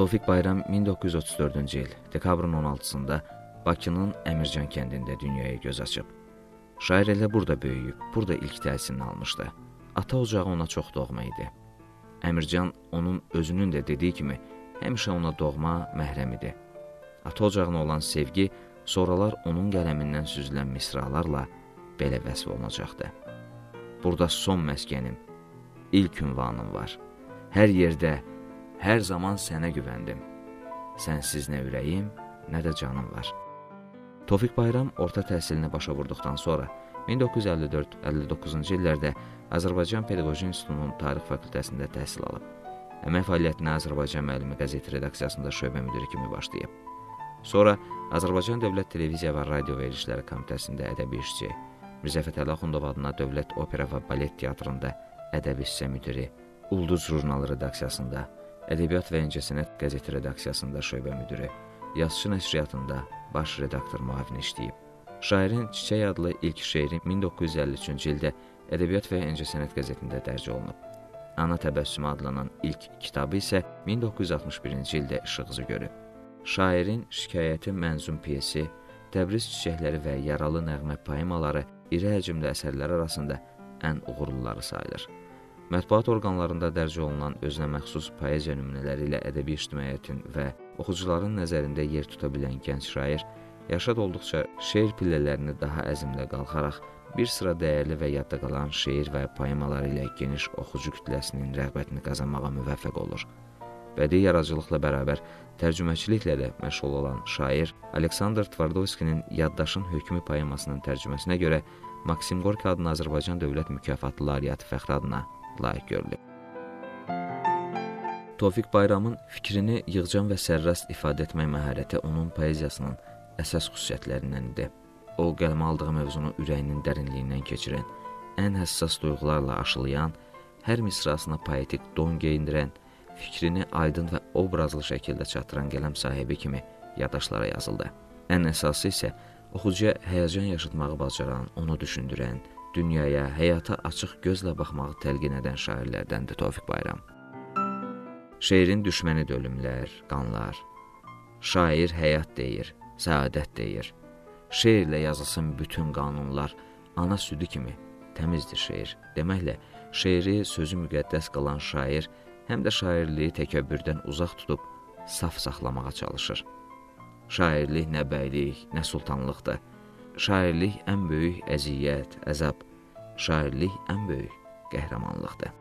Tofiq Bayram 1934-cü il dekabrın 16-sında Bakının Əmircan kəndində dünyaya göz açıb. Şair elə burada böyüyüb, burada ilk təhsilini almışdı. Ata ocağı ona çox doğma idi. Əmircan onun özünün də dediyi kimi həmişə ona doğma, məhrəm idi. Ata ocağına olan sevgi sonralar onun qələmindən süzülən misralarla belə vəsf olunacaqdı. Burada son məskənim, ilk ünvanım var. Hər yerdə, hər zaman sənə güvəndim. Sənsiz nə ürəyim, nə də canım var. Tofiq Bayram orta təhsilini başa vurduqdan sonra 1954-59-cu illərdə Azərbaycan Pedaqoji İnstitutunun Tarix Fakültəsində təhsil alıb. Əmək fəaliyyətinə Azərbaycan Müəllimi qəzeti redaksiyasında şöbə müdiri kimi başlayıb. Sonra Azərbaycan Dövlət Televiziya və Radio Verilişləri Komitəsində ədəbi işçi, Mirzə Fətəli Axundov adına Dövlət Opera və Balet Teatrında ədəbi hissə müdiri, Ulduz jurnalı redaksiyasında, Ədəbiyyat və İncəsənət qəzeti redaksiyasında şöbə müdiri, Yazıçı nəşriyyatında baş redaktor müavini işləyib. Şairin Çiçək adlı ilk şeiri 1953-cü ildə Ədəbiyyat və İncəsənət qəzetində dərc olunub. Ana təbəssümü adlanan ilk kitabı isə 1961-ci ildə işıq üzü görüb. Şairin Şikayəti mənzum piyesi, Təbriz çiçəkləri və Yaralı nəğmə poemaları iri həcmli əsərlər arasında ən uğurluları sayılır. Mətbuat orqanlarında dərc olunan özünə məxsus poeziya nümunələri ilə ədəbi ictimaiyyətin və oxucuların nəzərində yer tuta bilən gənc şair, yaşad olduqca şeir pillələrini daha əzimlə qalxaraq, bir sıra dəyərli və yadda qalan şeir və poemaları ilə geniş oxucu kütləsinin rəğbətini qazanmağa müvəffəq olur. Bədii yaradıcılıqla bərabər tərcüməçiliklə də məşğul olan şair, Aleksandr Tvardovskinin Yaddaşın hökmü poemasının tərcüməsinə görə Maksim Gorki adına Azərbaycan Dövlət Mükafatı Lauriyyatı fəxri adına layiq görülüb. Tofiq Bayramın fikrini yığcam və sərrast ifadə etmək məharəti onun poeziyasının əsas xüsusiyyətlərindən idi. O, qələmə aldığı mövzunu ürəyinin dərinliyindən keçirən, ən həssas duyğularla aşılayan, hər misrasına poetik don geyindirən, fikrini aydın və obrazlı şəkildə çatdıran qələm sahibi kimi yaddaşlara yazıldı. Ən əsası isə oxucuya həyəcan yaşatmağı bacaran, onu düşündürən, dünyaya, həyata açıq gözlə baxmağı təlqin edən şairlərdəndir Tofiq Bayram. Şeirin düşməni də ölümlər, qanlar. Şair həyat deyir, səadət deyir. Şeirlə yazılsın bütün qanunlar, ana südü kimi təmizdir şeir. Deməklə, şeiri sözü müqəddəs qalan şair, həm də şairliyi təkəbbürdən uzaq tutub, saf saxlamağa çalışır. Şairlik nə bəylik, nə sultanlıqdır. Şairlik ən böyük əziyyət, əzab. Şairlik ən böyük qəhrəmanlıqdır.